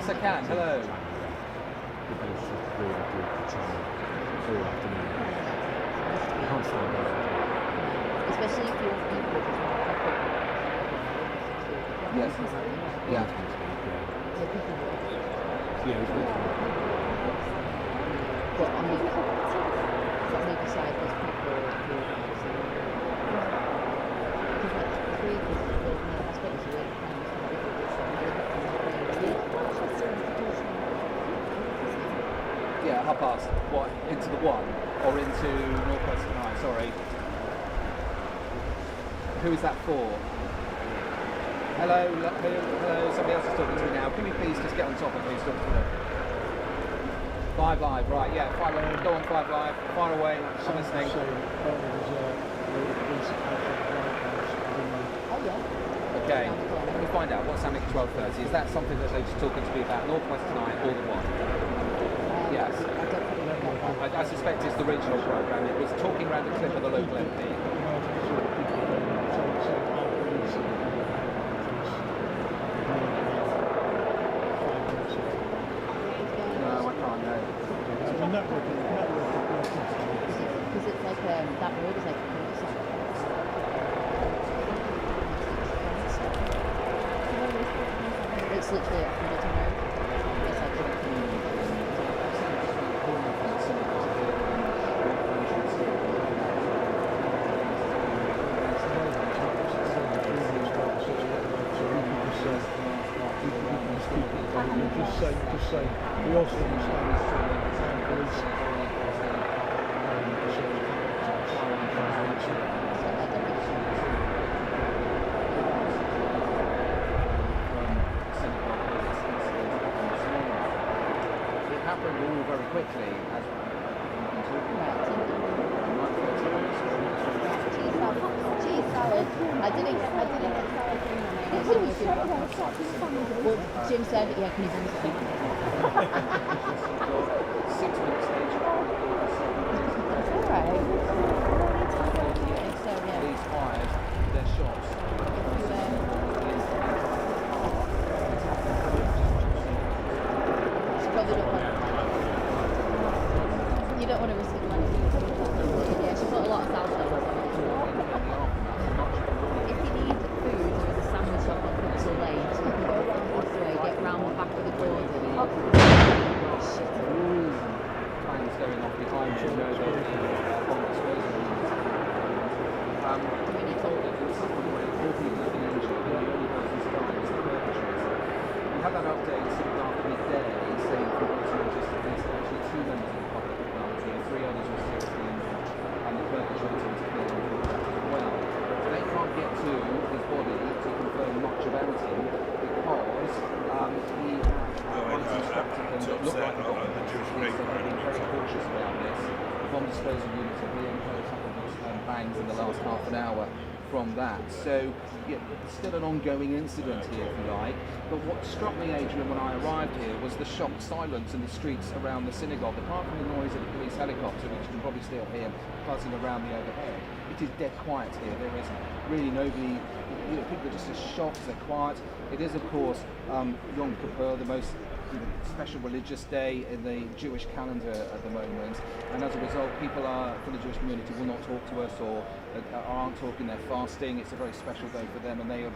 Yes, I can. Hello. Especially if you're people. Yes. Yeah. But on the other side, there's people who Yeah, 1:30. What, into the one or into Northwest tonight? Sorry. Who is that for? Hello, somebody else is talking to me now. Can we please just get on top of who's talking to me? 5 Live, right, yeah, go on 5 Live, far away, I'm listening. Okay, let me find out what's happening at 12:30. Is that something that they're just talking to me about, Northwest tonight or the one? Yes. I suspect it's the regional programme. It was talking around the clip of the local MP. Because it's like that road is like a cul-de-sac. It's literally a Hamilton Road. It's like just say, we also understand police. It happened all very quickly, as we've been talking about. cheese salad. I didn't get salad. Well, Jim said, yeah, can you bring it? 6 minutes later. Alright. These fires, they're shots. You don't want to risk it money. Yeah, she put a lot of salsa on. If you need food, there is a sandwich shop on Pixel Lane, so you can go around this way, get round the back of the Gordon. Shit. Fans going off behind you, know that on disposal. Really cold. We had that update sort of after midday saying that there's actually 2 members of the public were guilty and 3 others were seriously injured, and the perpetrator was killed as well. They can't get to his body to confirm much about him because he had instructed them that looked like a got the Jewish so they've been very cautious about this. The bomb disposal units have really heard a couple of bangs in the last half an hour from that. So, yeah, still an ongoing incident here, if you like. But what struck me, Adrian, when I arrived here was the shocked silence in the streets around the synagogue. Apart from the noise of the police helicopter, which you can probably still hear buzzing around the overhead, it is dead quiet here. There is really nobody, people are just as shocked, they're quiet. It is, of course, Yom Kippur, the most special religious day in the Jewish calendar at the moment, and as a result people from the Jewish community will not talk to us or aren't talking, they're fasting. It's a very special day for them and they are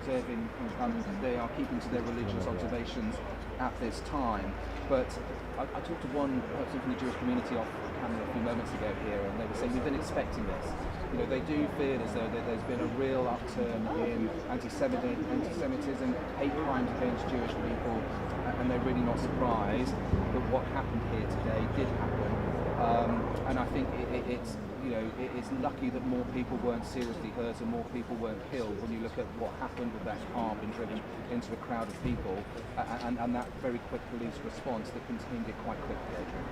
keeping to their religious observations at this time. But I talked to one person from the Jewish community off camera a few moments ago here, and they were saying we've been expecting this. They do feel as though there's been a real upturn in anti-Semitism, hate crimes against Jewish people, and they're really not surprised that what happened here today did happen. And I think it's lucky that more people weren't seriously hurt and more people weren't killed when you look at what happened with that car being driven into a crowd of people and that very quick police response that contained it quite quickly, Adrian.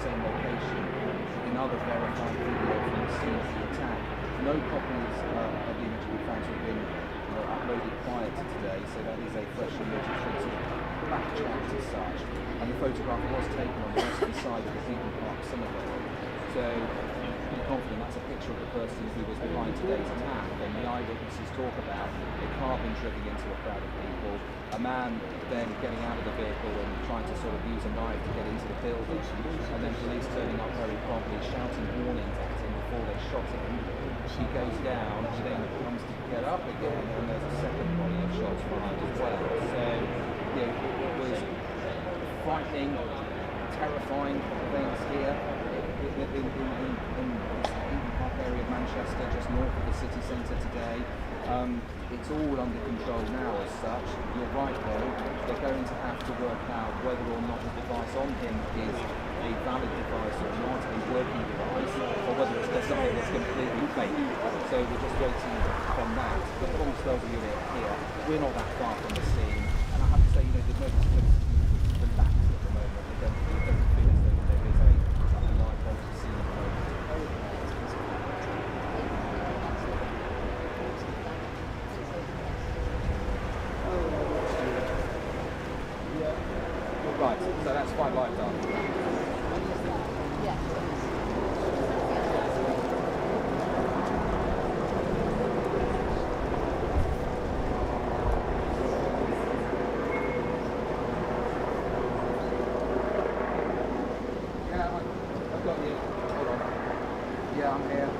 same location in other verified video from the scene of the attack. No copies of the image have been found to have been uploaded prior to today, so that is a fresh image from sort of backtracked as such. And the photograph was taken on the western side of the Eden Park synagogue. So I'm confident that's a picture of the person who was behind today's attack. And the eyewitnesses talk about a car being driven into a crowd of people, a man then getting out of the vehicle and trying to sort of use a knife to get into the building, and then police turning up very promptly, shouting warnings at him before they shot him. He goes down, he then comes to get up again, and there's a second volley of shots fired as well. So, it was frightening, terrifying things here in the Eden Park area of Manchester, just north of the city centre today. It's all under control now as such. You're right though, they're going to have to work out whether or not the device on him is a valid device or not, a working device, or whether it's just something that's completely fake. So we're just waiting on that. The full disclosure unit here, we're not that far from the scene, and I have to say, there's no relaxed at the moment. It doesn't feel as though there is a live on the scene at the moment. Right, so that's 5 live done. Yeah. Yeah, I've got you. Hold on. Yeah, I'm here.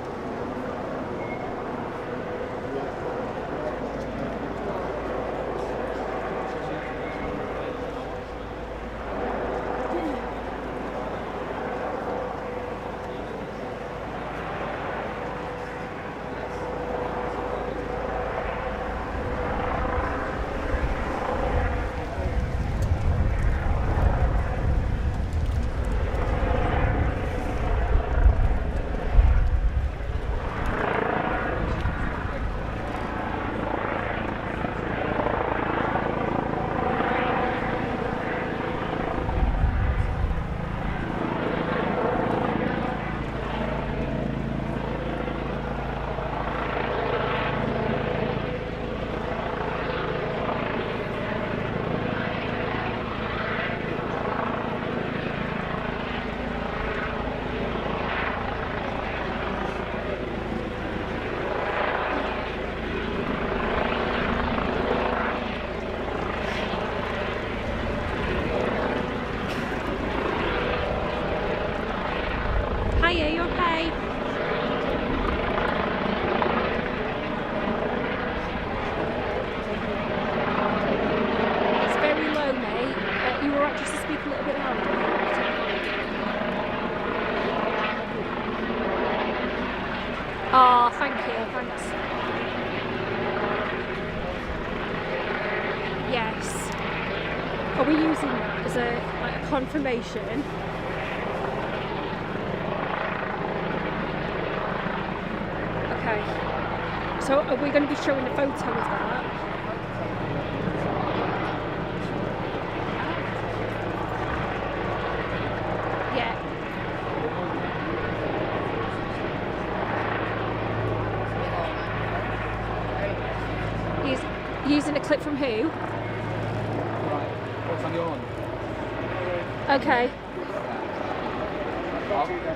Hiya, you okay? It's very low, mate. You were right just to speak a little bit louder. Oh, thank you, thanks. Yes. Are we using that as a confirmation? Okay, so are we going to be showing a photo of that? Yeah. He's using a clip from who? Right, what's on your on? Okay, I'll come back.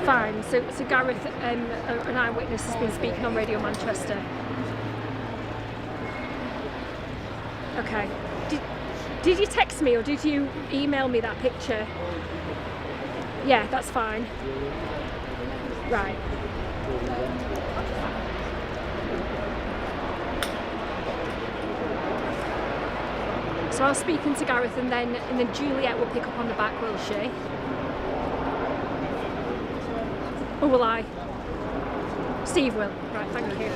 fine. So Gareth, an eyewitness, has been speaking on Radio Manchester. Okay. Did you text me or did you email me that picture? Yeah, that's fine. Right. So I was speaking to Gareth, and then Juliet will pick up on the back, will she? Or will I? Steve will. Right, thank you.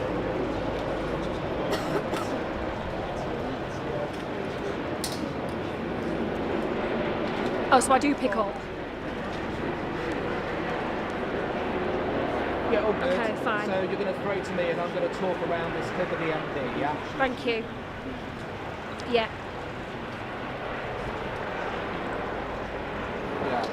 Oh, so I do pick up. Yeah, all good. Okay, fine. So you're going to throw to me and I'm going to talk around this clip of the MD, yeah? Thank you. Yeah. Yeah.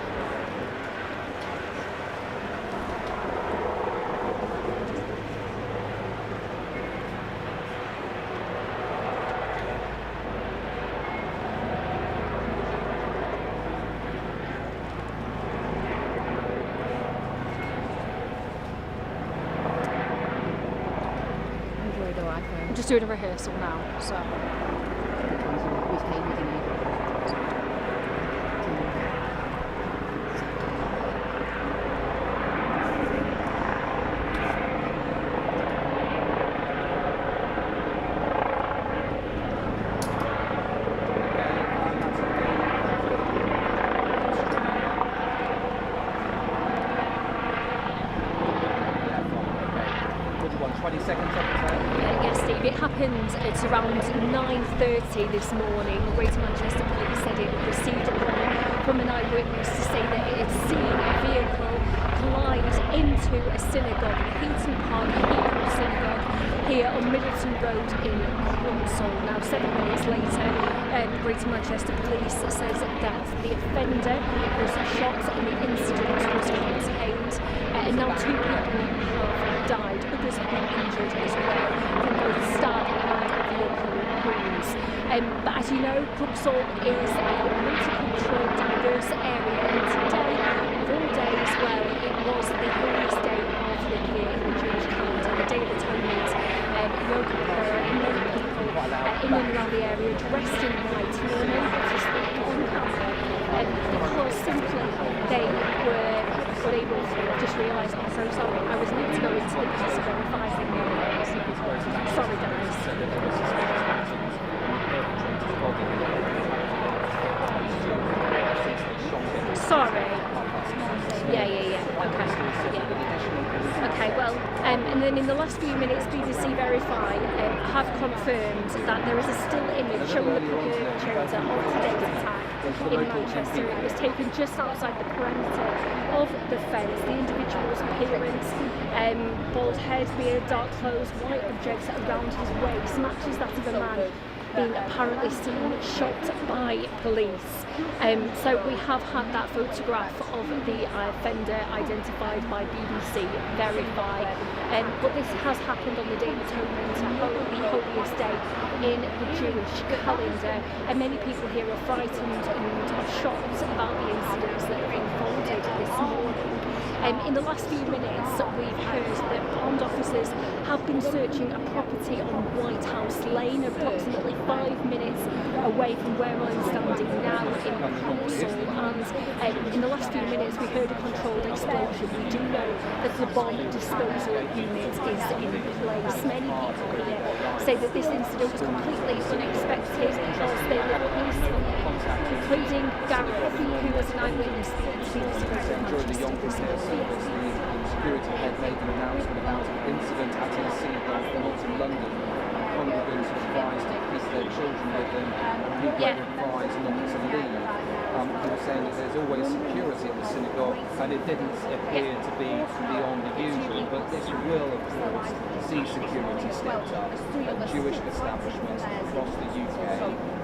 I'm just doing a rehearsal now, so. Which came with you. Yes, Steve, it happened at around 9:30 this morning. Greater Manchester Police said it received a call from an eyewitness to say that it had seen a vehicle collide into a synagogue, the Heaton Park Hebrew Synagogue, here on Middleton Road in Crunsall. Now, 7 minutes later, Greater Manchester Police says that the offender was shot and the incident was contained. And now 2 people have died. Others have been injured as well from both stab and vehicle wounds. But as you know, Crunsall is a multicultural, diverse area, and today, of all days, well, it was the holiest day of the year in the Jewish calendar, the Day of Atonement, Yom Kippur, and many people in and around the area dressed in white, who were unable to speak on camera, because simply they were unable to just realise, I'm so sorry, I was meant to go into the police to verify things. Sorry, guys. Sorry. Yeah. Okay. Yeah. Okay. Well, and then in the last few minutes, BBC Verify have confirmed that there is a still image showing the perpetrator of today's attack in Manchester. It was taken just outside the perimeter of the fence. The individual's appearance, bald head, beard, dark clothes, white objects around his waist matches that of a man being apparently seen shot by police. So we have had that photograph of the offender identified by BBC Verify. But this has happened on the Day of Atonement, the holiest day in the Jewish calendar, and many people here are frightened and are shocked about the incidents that have unfolded this morning. In the last few minutes, we've heard that armed officers have been searching a property on White House Lane, approximately 5 minutes away from where I'm standing now in Crunsall. And in the last few minutes, we heard a controlled explosion. We do know that the bomb disposal unit is in place. Many people here say that this incident was completely unexpected because they were peaceful, including Gareth, who was an eyewitness to the During the Yom Kippur service, the security head made an announcement about an incident at his synagogue not in London. Congregants were advised to keep their children with them, and people were advised not to leave. He was saying that there's always security at the synagogue, and it didn't appear to be beyond the usual, but this will, of course, see security stepped up at Jewish establishments across the UK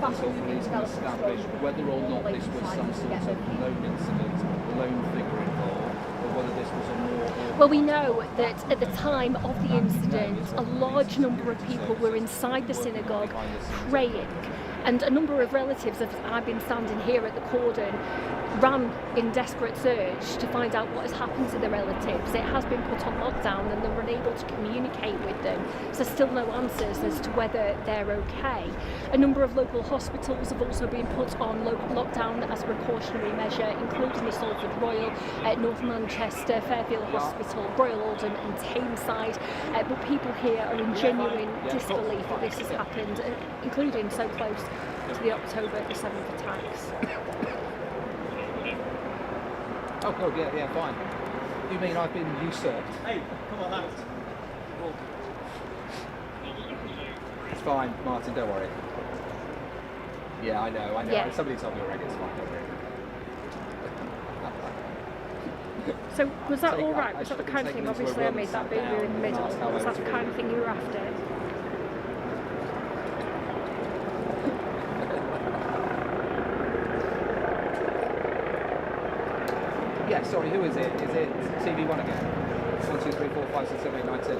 until police can establish whether or not this was some sort of lone incident, lone figure involved, or whether this was a more... Well, we know that at the time of the incident, a large number of people were inside the synagogue praying, and a number of relatives, as I've been standing here at the cordon, ran in desperate search to find out what has happened to the relatives. It has been put on lockdown and they're unable to communicate with them, so still no answers as to whether they're okay. A number of local hospitals have also been put on lockdown as a precautionary measure, including the Salford Royal, North Manchester, Fairfield Hospital, Royal Oldham and Tameside. But people here are in genuine disbelief that this has happened, including so close to the October the 7th attacks. Oh, God, yeah, fine. You mean I've been usurped? Hey, come on, that. It's fine, Martin, don't worry. Yeah, I know. Yeah. Somebody told me already, it's fine, don't worry. So was that all right? Was that the kind of thing? Obviously I made that boo-boo in the middle. Was that the kind of thing you were after? Yeah, sorry, who is it? Is it TV1 again? 1, 2, 3, 4, 5, 6, 7, 8, 9, 10.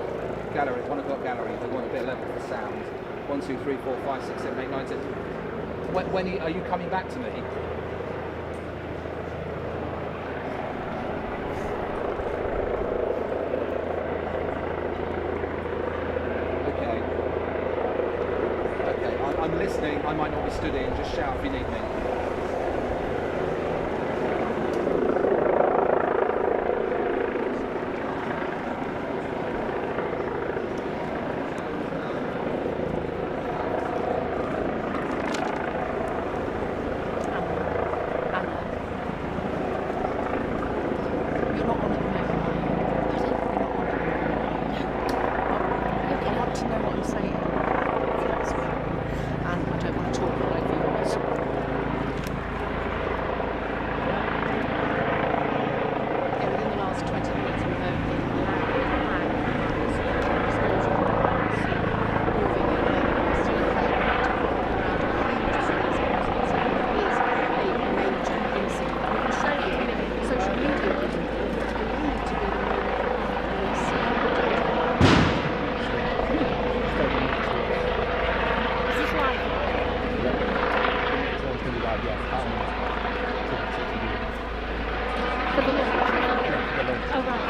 Gallery, 1 o'clock gallery. They want a bit level for sound. 1, 2, 3, 4, 5, 6, 7, 8, 9, 10. When are you coming back to me? Okay. listening, I might not be stood in. Just shout if you need me. You're not on at the moment, are you? You're not on at the moment. I want to know what I'm saying. And I don't want to talk all over yours. Yeah, within the last 20 minutes we've only social media Is this live? For the launch? Oh, right.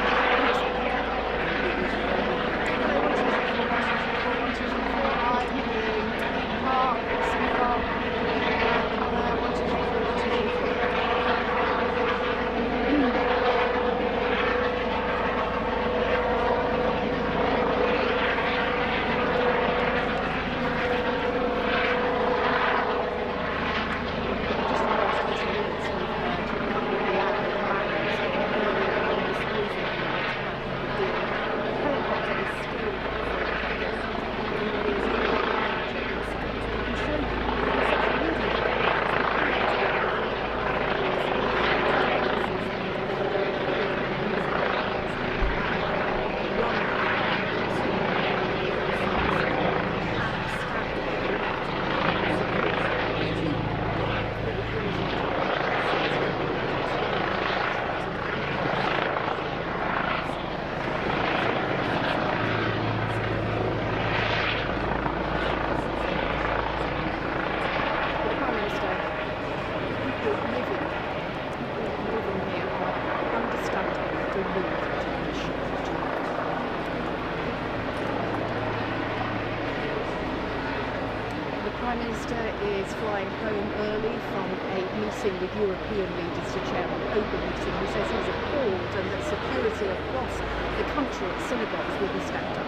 Prime Minister is flying home early from a meeting with European leaders to chair an open meeting. He says he's appalled and that security across the country at synagogues will be stepped up.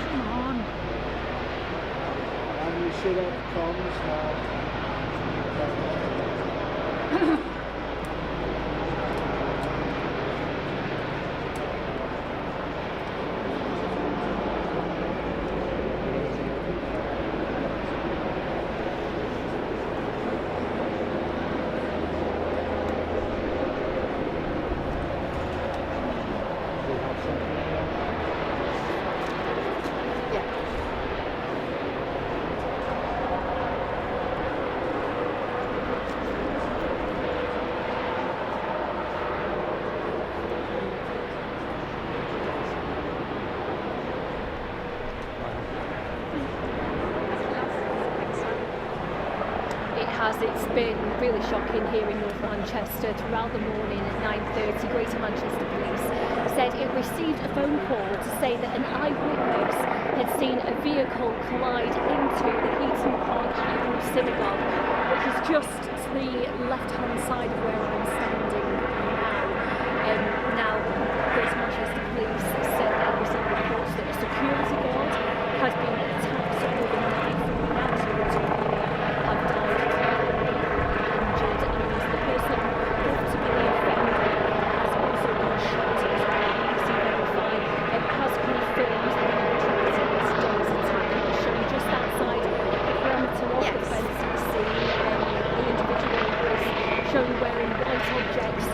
Come on. And you see that comms now. It's been really shocking here in North Manchester. Throughout the morning at 9:30, Greater Manchester Police said it received a phone call to say that an eyewitness had seen a vehicle collide into the Heaton Park Hebrew Synagogue, which is just to the left-hand side of where I'm standing now. Greater Manchester Police said they received reports that a security guard has been attacked with a knife. Now two have died. Shown wearing white objects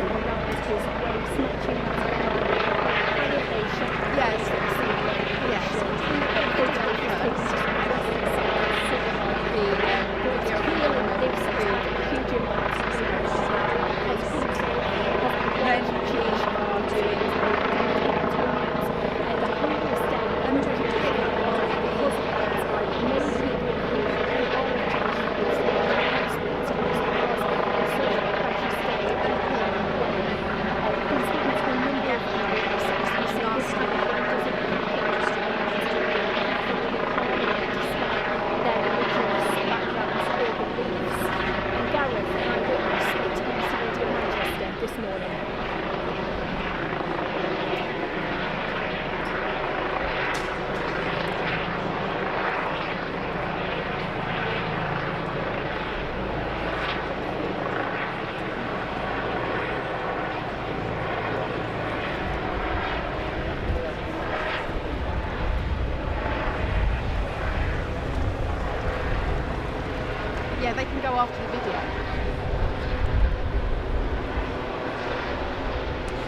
go after the video?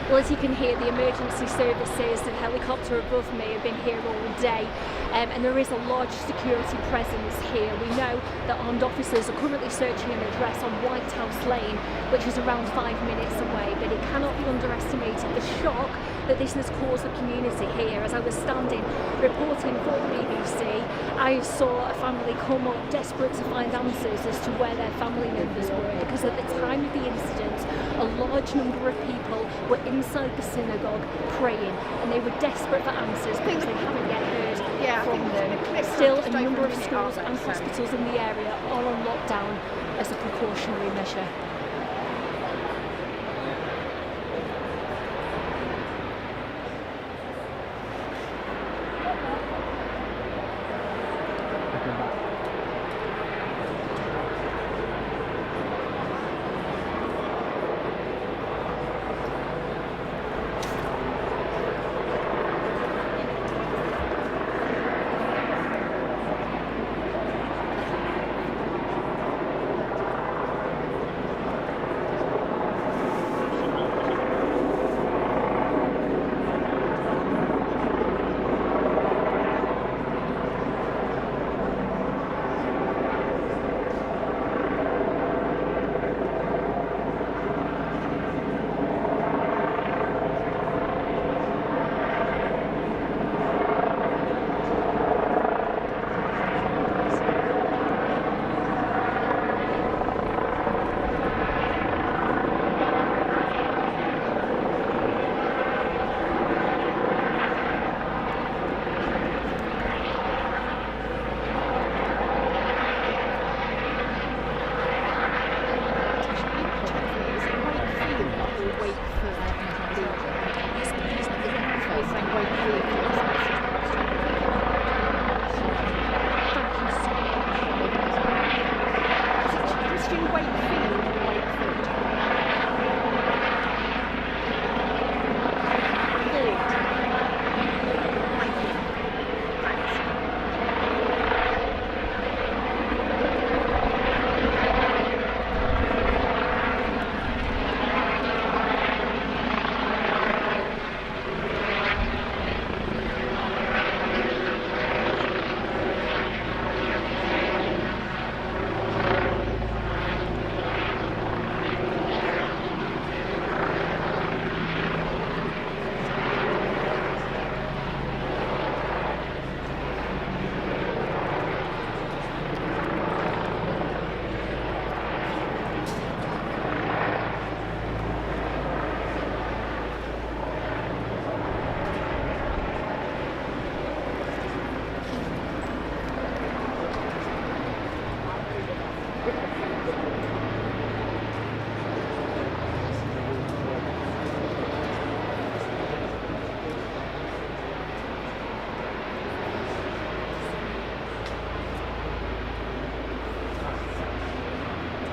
Well, as you can hear, the emergency services and helicopter above me have been here all day, and there is a large security presence here. We know that armed officers are currently searching an address on White House Lane, which is around 5 minutes away, but it cannot be underestimated the shock that this has caused the community here. As I was standing reporting for the BBC, I saw a family come up desperate to find answers as to where their family members were, because at the time of the incident, a large number of people were inside the synagogue praying, and they were desperate for answers because they haven't yet heard from them. Still, a number of schools and hospitals in the area are on lockdown as a precautionary measure.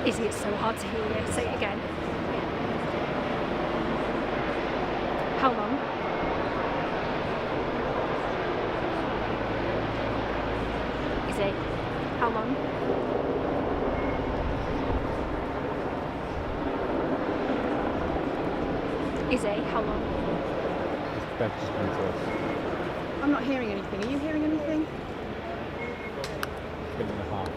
Izzy, it's so hard to hear you. Say it again. How long? Izzy, how long? Izzy, how long? That's just been close. I'm not hearing anything. Are you hearing anything? Been and a half.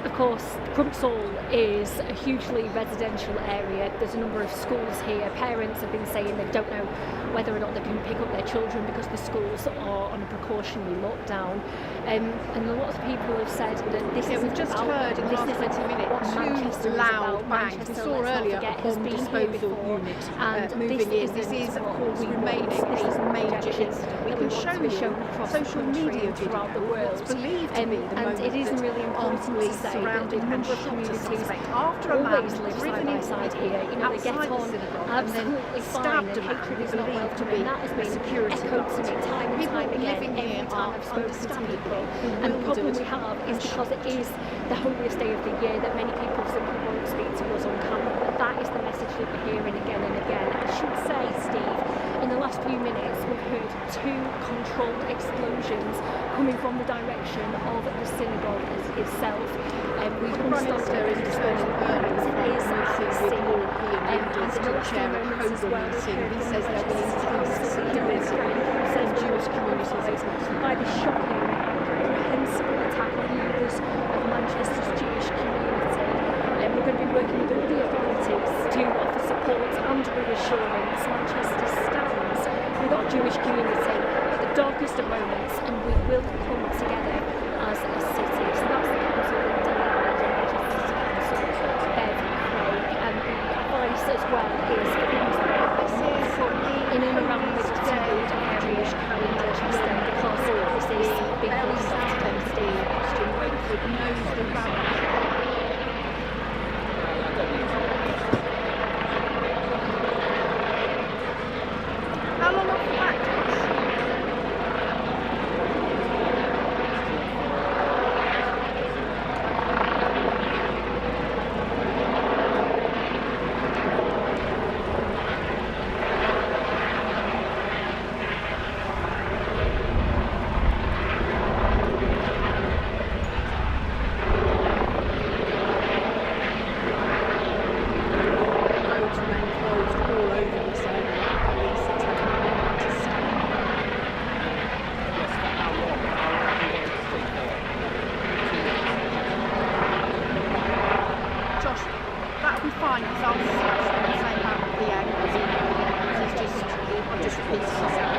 Of course, Crumpsall is a hugely residential area. There's a number of schools here. Parents have been saying they don't know whether or not they can pick up their children because the schools are on a precautionary lockdown. And a lot of people have said that this is we've just heard in the last 20 minutes two loud bangs. We saw earlier a bomb disposal unit moving in. This is, of course, remaining a major incident. We can show you social media videos throughout the world. What's believed to be the moment it is really important to say surrounded and number of shot a communities suspect after a man always live driven side by into side the here. You know, they get outside the on synagogue and then absolutely fine, stabbed a and man hatred is not believed to welcome, be and that has a been security echoed to me guard. time and People time again living here every time are I've spoken to understandably people. And the problem we bewildered have is and because it shocked. is the holiest day of the year that many people simply won't speak to us on camera. But that is the message that we're hearing again and again. I should say, Steve, in the last few minutes we've heard 2 controlled explosions coming from the direction of the synagogue itself. We've The Prime Minister is returning early from a meeting with European leaders to chair a COBRA meeting. He says there will increase security in Jewish communities. By the shocking and reprehensible attack on members of Manchester's Jewish community. We're going to be working with all the authorities to offer support and reassurance. Manchester stands with our Jewish community at the darkest of moments, and we will come together as a city. So that's the council being delivered in Manchester City Council, Bev Craig, and the advice as well is for those in and around the Midfield area in Manchester, because this is being released on Steve. Knows the rabbi. How long off the back, Josh? Roads remain closed all over the synagogue. Police are taking aim to stop. Yes, but how long? How long do you want it to stay for? 2 weeks. Josh, that'll be fine because I'll say about the end because he's just repeating himself.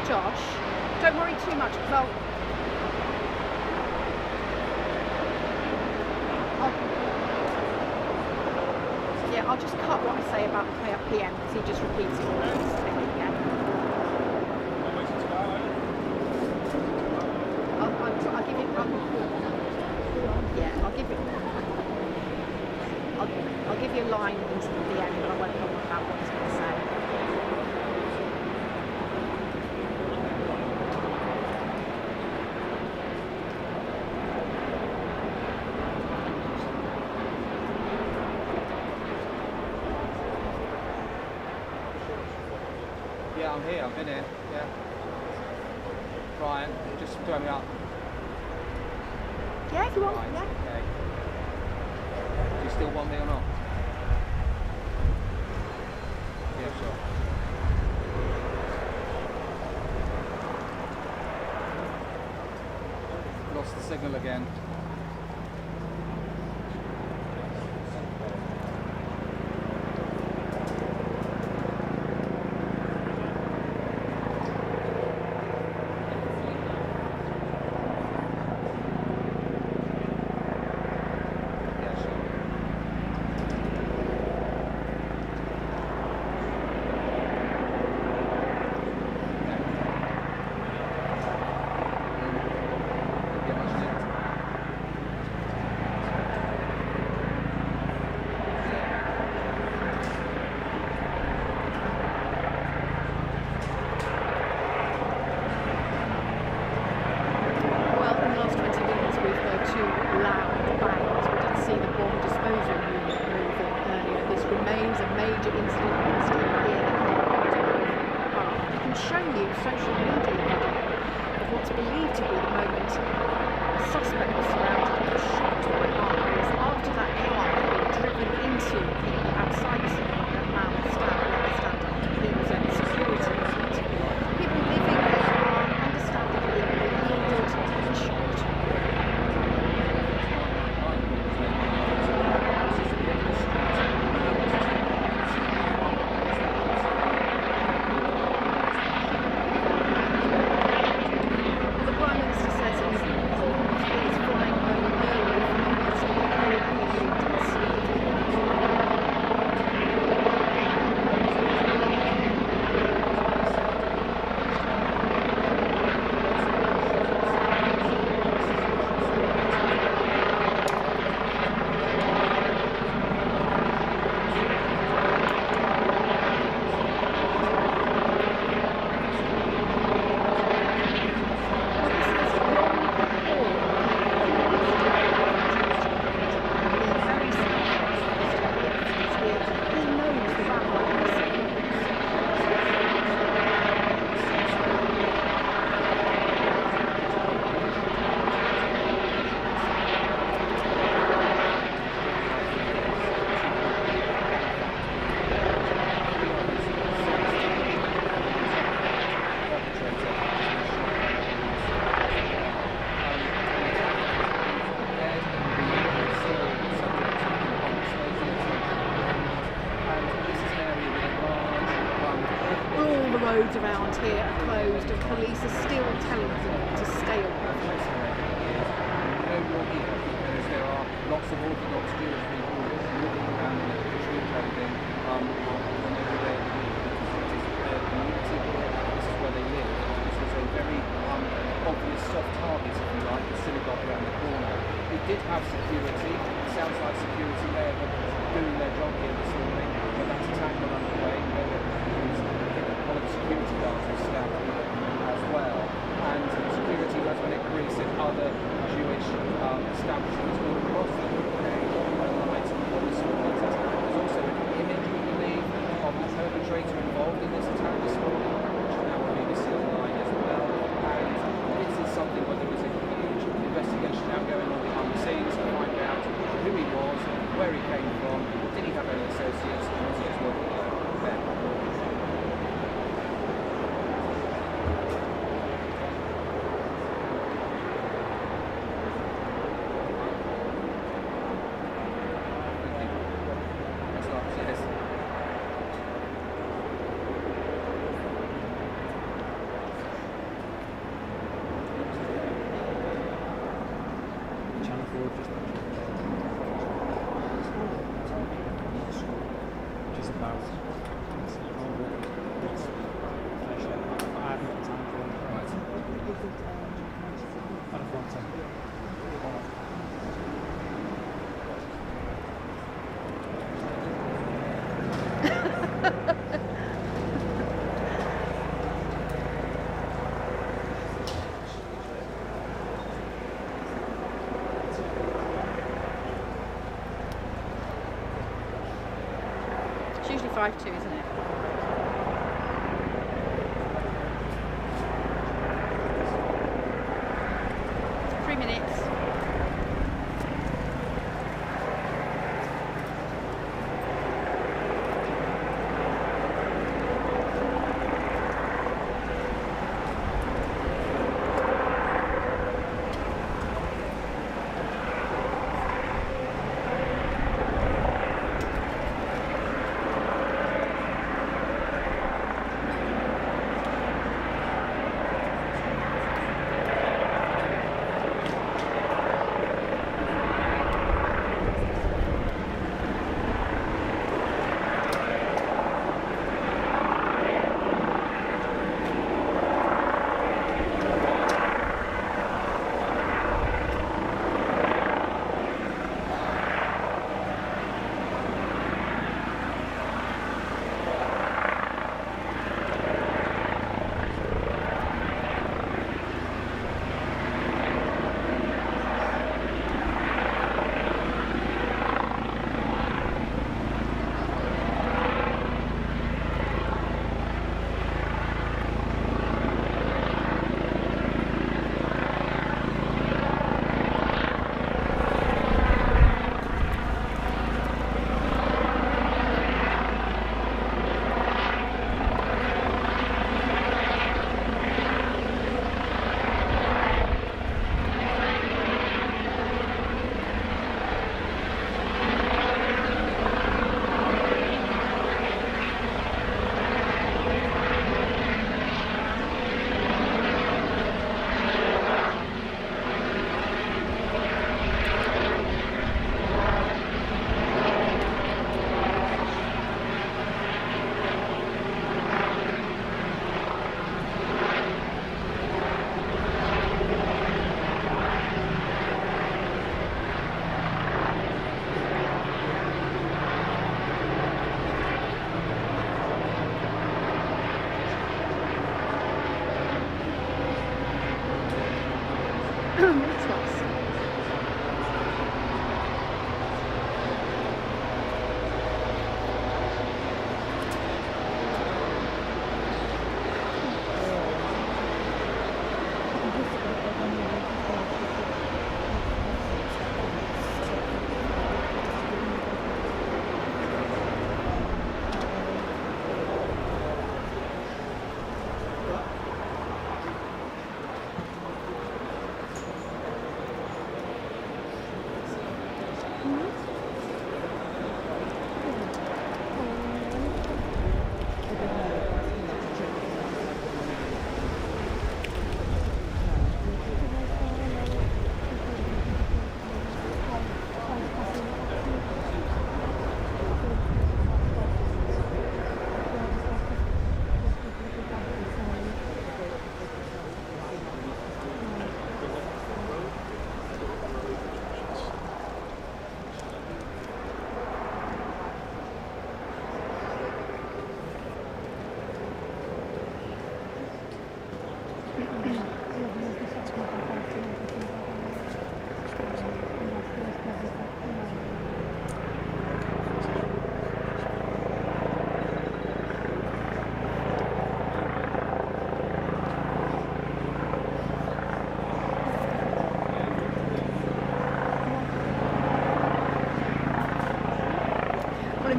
Josh, don't worry too much because I'll just cut what I say about the PM because he just repeats it all again. I'll give it. I'll give you a line into the end, but I won't talk about what he's going to say. Yeah, I'm here. I've been here. Yeah. Brian, just throw me up. Yeah, if you want. Right, Yeah. okay. Do you still want me or not? Yeah, sure. Lost the signal again. Yeah, sure. Yeah, much around here are closed and police are still telling them to stay away. You're here because there are lots of Orthodox Jewish people living around in the street clothing on every day of the week because it is their community here, this is where they live. This is a very obvious soft target, if you like, the synagogue around the corner. It did have security. It sounds like security may have been doing their job here this morning, but that attack got underway. One of the security guards was stabbed as well. And security has been increased in other Jewish establishments all across the UK overnight on this morning. There's also an image, we believe, of the perpetrator involved in this attack this morning, which is now on BBC Online as well. And this is something where there is a huge investigation now going on behind the scenes to find out who he was, where he came from, did he have any associates, and was he just working there. It's usually 5-2, isn't it?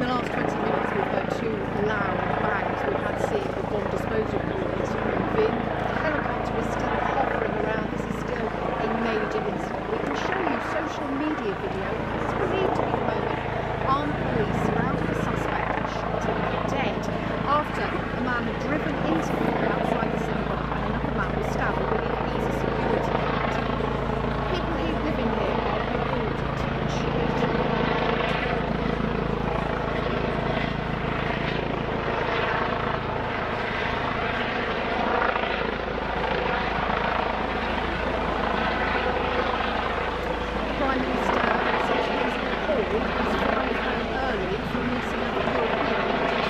the last 20 minutes we've heard 2 loud bangs. We've had seen the bomb disposal units move in. The helicopter is still hovering around. This is still a major incident. We can show you social media video. This is believed to be the moment armed police surrounded a suspect and shot him dead after a man had driven into the wall outside the synagogue and another man was stabbed. We believe he's a security guard. People who live in here are appalled to the situation. Prime Minister says he's appalled. He's flying home early from meeting of the European leaders.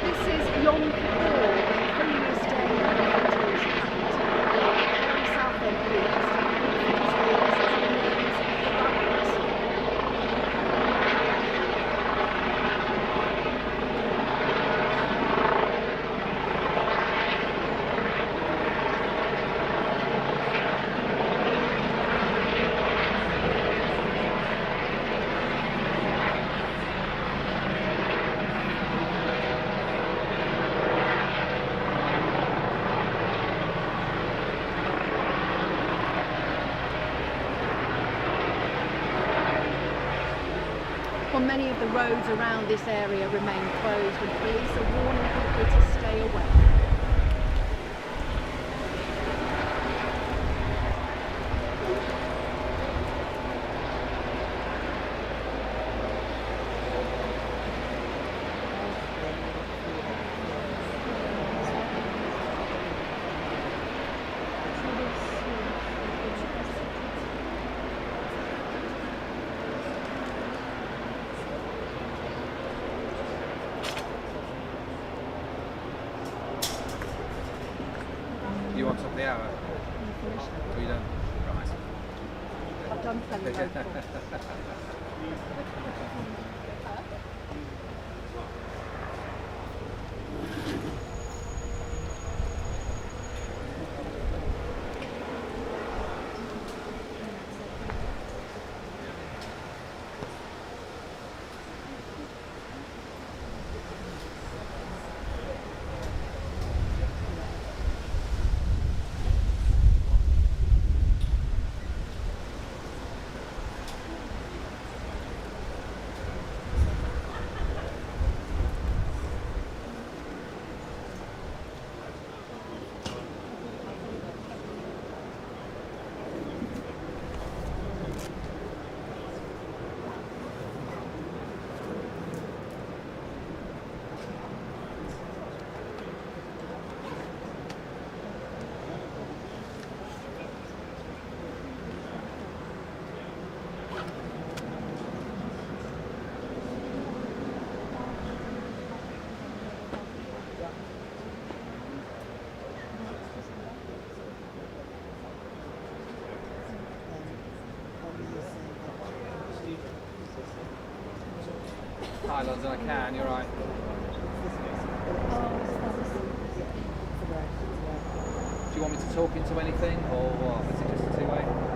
This is Yom Kippur, the holiest day of the Jewish calendar. Very south end of Well, many of the roads around this area remain closed and police are warning people to stay away. You want top of the hour? Are you done? Right. I've done plenty of Hi, London, I can, you're right. Do you want me to talk into anything, or what? Is it just a two-way?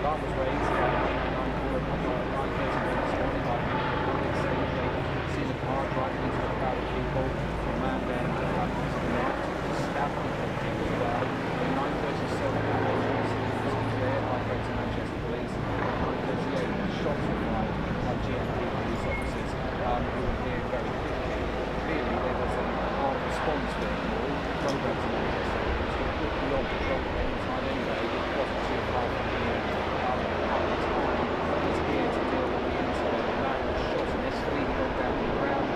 alarm was raised at 9:30 this morning by people saying that they'd seen a car driving into a crowd of people. A man then used a knife to stab people as well. At 9:37, was declared by Greater Manchester Police. At 9:38, shots were fired by GMP police officers who were here very quickly. Clearly, there was an armed response vehicle from Greater Manchester Police who would be on patrol at any time anyway. It wasn't too far from here at the time. It was here to deal with the incident. The man was shot initially, he got down on the ground.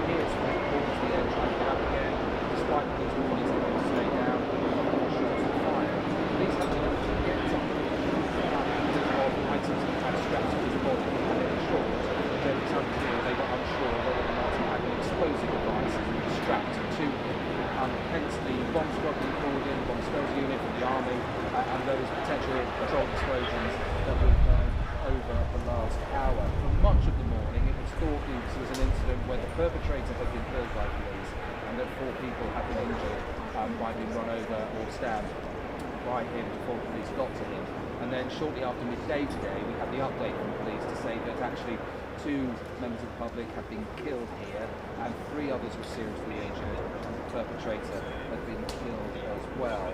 Here's the report to the edge, trying to get up again. Despite these warnings, they won't stay down. Shots were fired. Police had to get some items that had strapped to his body. And in short, it was unclear, they were unsure whether or not he had an explosive device strapped to him. Hence the bomb squad being called in, bomb squad unit from the army, and those potential controlled explosions that we've heard over the last hour. For much of the morning, it was thought this was an incident where the perpetrator had been killed by police and that 4 people had been injured by being run over or stabbed by him before police got to him. And then shortly after midday today, we had the update from police to say that actually 2 members of the public had been killed here and 3 others were seriously injured, and the perpetrator had been killed as well.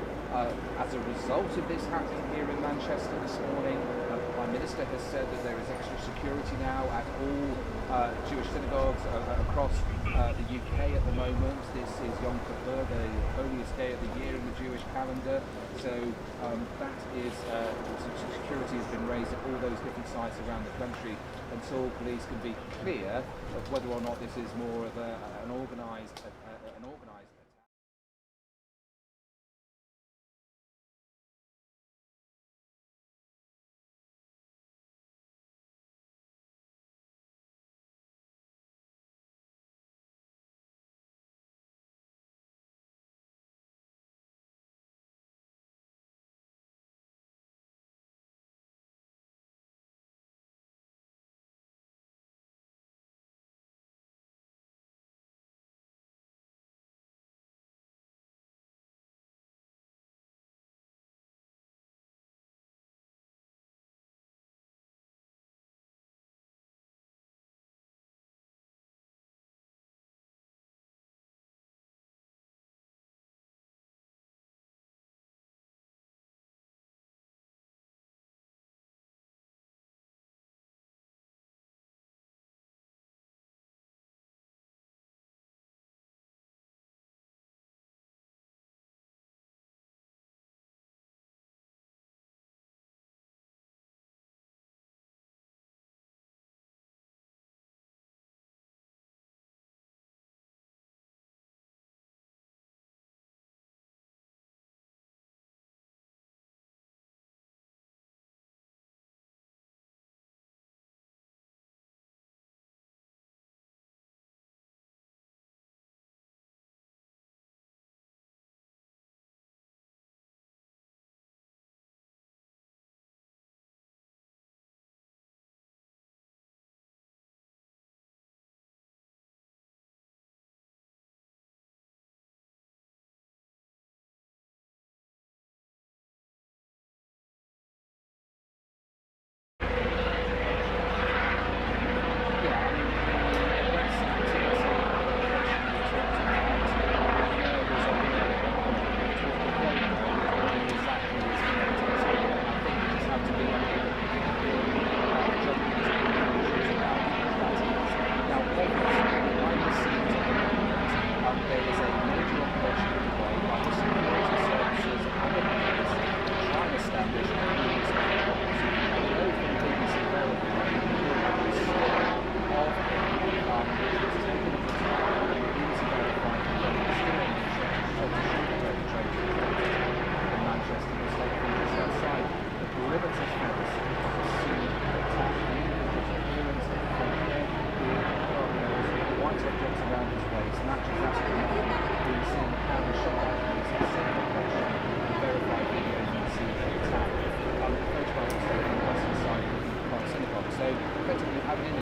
As a result of this happening here in Manchester this morning, the Prime Minister has said that there is extra security now at all Jewish synagogues across the UK at the moment. This is Yom Kippur, the holiest day of the year in the Jewish calendar. So that is, security has been raised at all those different sites around the country until police can be clear of whether or not this is more of an organised around his waist, matches that being seen